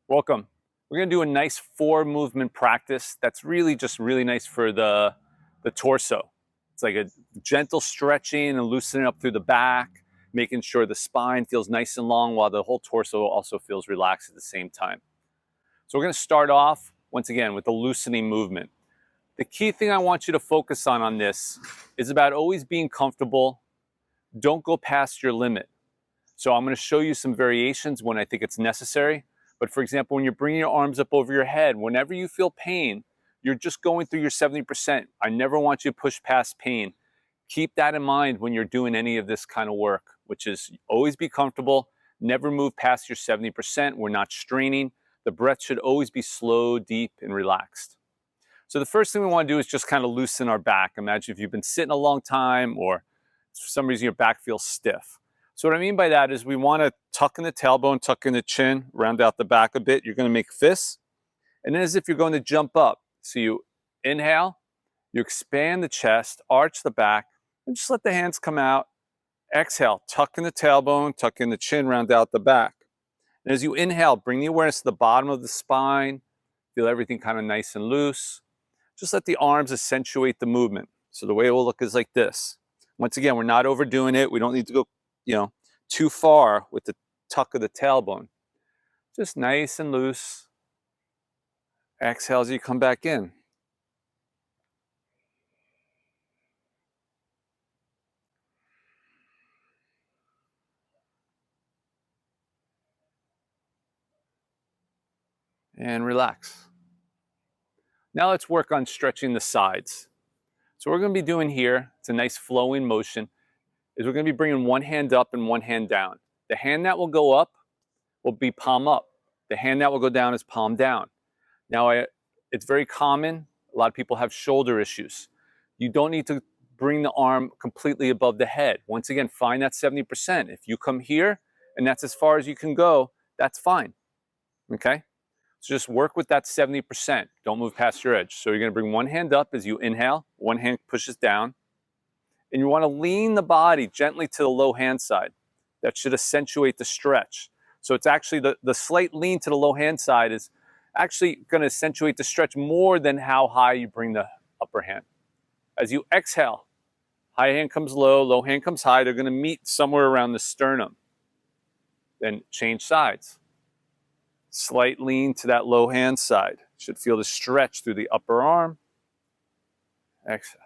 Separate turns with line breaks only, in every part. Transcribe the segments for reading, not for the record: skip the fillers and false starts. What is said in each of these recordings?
Welcome. We're going to do a nice 4 movement practice that's really nice for the torso. It's like a gentle stretching and loosening up through the back, making sure the spine feels nice and long while the whole torso also feels relaxed at the same time. So we're going to start off, once again, with the loosening movement. The key thing I want you to focus on this is about always being comfortable. Don't go past your limit. So I'm going to show you some variations when I think it's necessary. But for example, when you're bringing your arms up over your head, whenever you feel pain, you're just going through your 70%. I never want you to push past pain. Keep that in mind when you're doing any of this kind of work, which is always be comfortable, never move past your 70%. We're not straining. The breath should always be slow, deep, and relaxed. So the first thing we want to do is just kind of loosen our back. Imagine if you've been sitting a long time or for some reason your back feels stiff. So what I mean by that is we want to tuck in the tailbone, tuck in the chin, round out the back a bit. You're going to make fists. And then as if you're going to jump up. So you inhale, you expand the chest, arch the back, and just let the hands come out. Exhale, tuck in the tailbone, tuck in the chin, round out the back. And as you inhale, bring the awareness to the bottom of the spine. Feel everything kind of nice and loose. Just let the arms accentuate the movement. So the way it will look is like this. Once again, we're not overdoing it. We don't need to go too far with the tuck of the tailbone. Just nice and loose. Exhale as you come back in. And relax. Now let's work on stretching the sides. So what we're going to be doing here, it's a nice flowing motion, is we're going to be bringing one hand up and one hand down. The hand that will go up will be palm up. The hand that will go down is palm down. Now, it's very common. A lot of people have shoulder issues. You don't need to bring the arm completely above the head. Once again, find that 70%. If you come here and that's as far as you can go, that's fine. Okay? So just work with that 70%. Don't move past your edge. So you're going to bring one hand up as you inhale. One hand pushes down. And you want to lean the body gently to the low hand side. That should accentuate the stretch. So it's actually the slight lean to the low hand side is actually going to accentuate the stretch more than how high you bring the upper hand. As you exhale, high hand comes low hand comes high. They're going to meet somewhere around the sternum. Then change sides. Slight lean to that low hand side. Should feel the stretch through the upper arm. Exhale.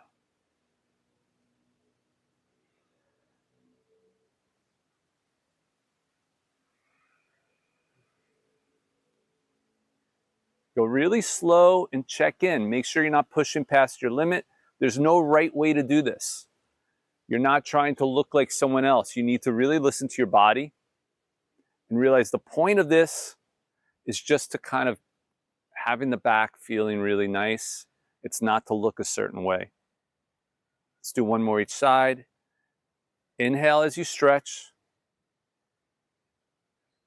Go really slow and check in. Make sure you're not pushing past your limit. There's no right way to do this. You're not trying to look like someone else. You need to really listen to your body and realize the point of this is just to kind of having the back feeling really nice. It's not to look a certain way. Let's do one more each side. Inhale as you stretch.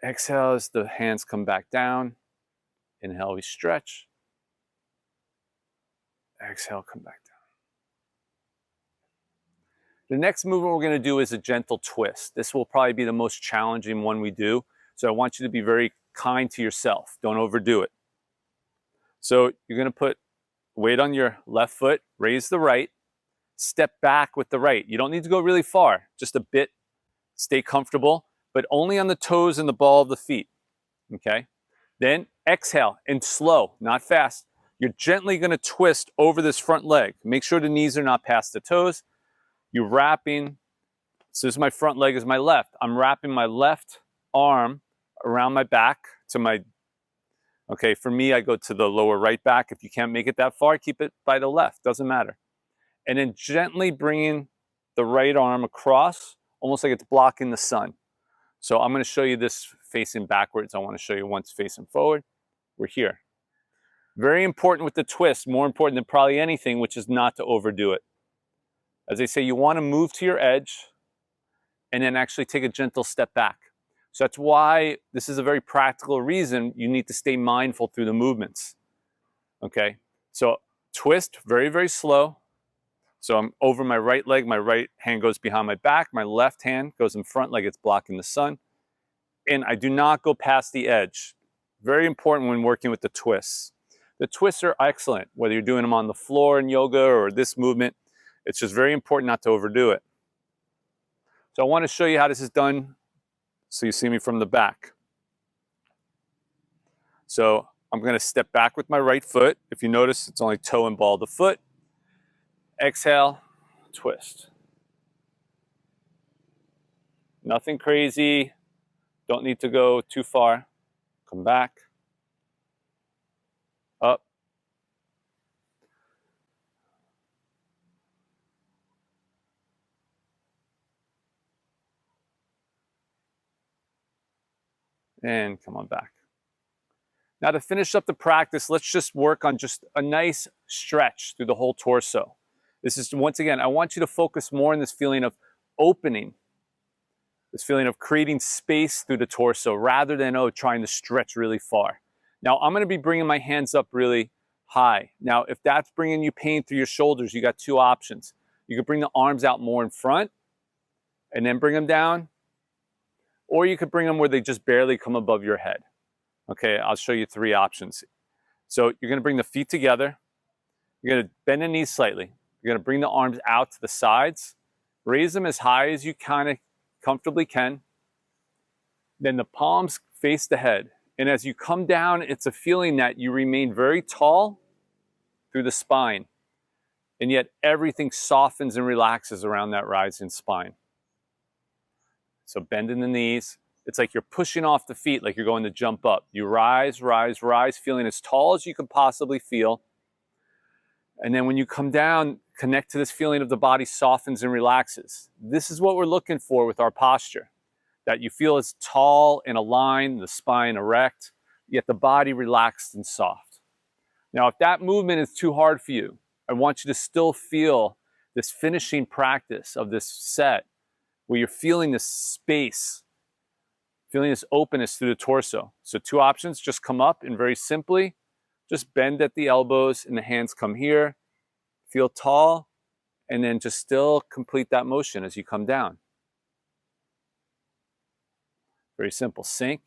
Exhale as the hands come back down. Inhale, we stretch. Exhale, come back down. The next movement we're going to do is a gentle twist. This will probably be the most challenging one we do. So I want you to be very kind to yourself. Don't overdo it. So you're going to put weight on your left foot, raise the right, step back with the right. You don't need to go really far, just a bit. Stay comfortable, but only on the toes and the ball of the feet. Okay? Then exhale and slow, not fast. You're gently going to twist over this front leg. Make sure the knees are not past the toes. You're wrapping, so this is my front leg is my left. I'm wrapping my left arm around my back to my, okay, for me, I go to the lower right back. If you can't make it that far, keep it by the left, doesn't matter. And then gently bringing the right arm across, almost like it's blocking the sun. So I'm going to show you this facing backwards. I want to show you once facing forward. We're here. Very important with the twist, more important than probably anything, which is not to overdo it. As they say, you want to move to your edge and then actually take a gentle step back. So that's why this is a very practical reason you need to stay mindful through the movements. Okay, so twist, very slow. So I'm over my right leg, my right hand goes behind my back, my left hand goes in front like it's blocking the sun. And I do not go past the edge. Very important when working with the twists. The twists are excellent, whether you're doing them on the floor in yoga or this movement. It's just very important not to overdo it. So I want to show you how this is done so you see me from the back. So I'm going to step back with my right foot. If you notice, it's only toe and ball of the foot. Exhale, twist. Nothing crazy. Don't need to go too far. Come back. Up. And come on back. Now to finish up the practice, let's just work on just a nice stretch through the whole torso. This is, once again, I want you to focus more on this feeling of opening, this feeling of creating space through the torso rather than, trying to stretch really far. Now I'm gonna be bringing my hands up really high. Now, if that's bringing you pain through your shoulders, you got two options. You could bring the arms out more in front and then bring them down, or you could bring them where they just barely come above your head. Okay, I'll show you three options. So you're gonna bring the feet together. You're gonna bend the knees slightly. You're gonna bring the arms out to the sides. Raise them as high as you kind of comfortably can. Then the palms face the head. And as you come down, it's a feeling that you remain very tall through the spine. And yet everything softens and relaxes around that rising spine. So bending the knees. It's like you're pushing off the feet, like you're going to jump up. You rise, rise, rise, feeling as tall as you can possibly feel. And then when you come down, connect to this feeling of the body softens and relaxes. This is what we're looking for with our posture, that you feel as tall and aligned, the spine erect, yet the body relaxed and soft. Now, if that movement is too hard for you, I want you to still feel this finishing practice of this set where you're feeling this space, feeling this openness through the torso. So two options, just come up and very simply, just bend at the elbows and the hands come here. Feel tall, and then just still complete that motion as you come down. Very simple, sink,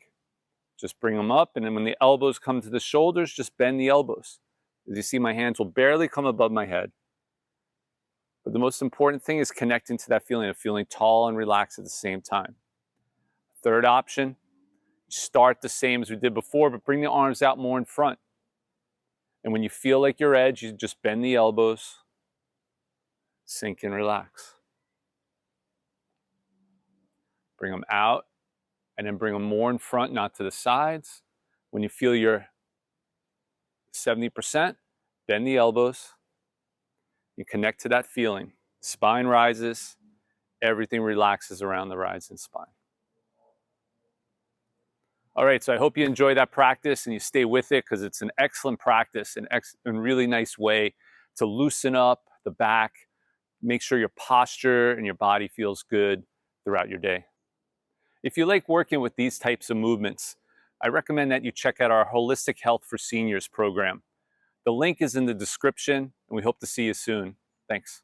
just bring them up, and then when the elbows come to the shoulders, just bend the elbows. As you see, my hands will barely come above my head. But the most important thing is connecting to that feeling of feeling tall and relaxed at the same time. Third option, start the same as we did before, but bring the arms out more in front. And when you feel like your edge, you just bend the elbows, sink and relax. Bring them out, and then bring them more in front, not to the sides. When you feel your 70%, bend the elbows. You connect to that feeling. Spine rises, everything relaxes around the rising spine. All right, so I hope you enjoy that practice and you stay with it because it's an excellent practice and really nice way to loosen up the back, make sure your posture and your body feels good throughout your day. If you like working with these types of movements, I recommend that you check out our Holistic Health for Seniors program. The link is in the description, and we hope to see you soon. Thanks.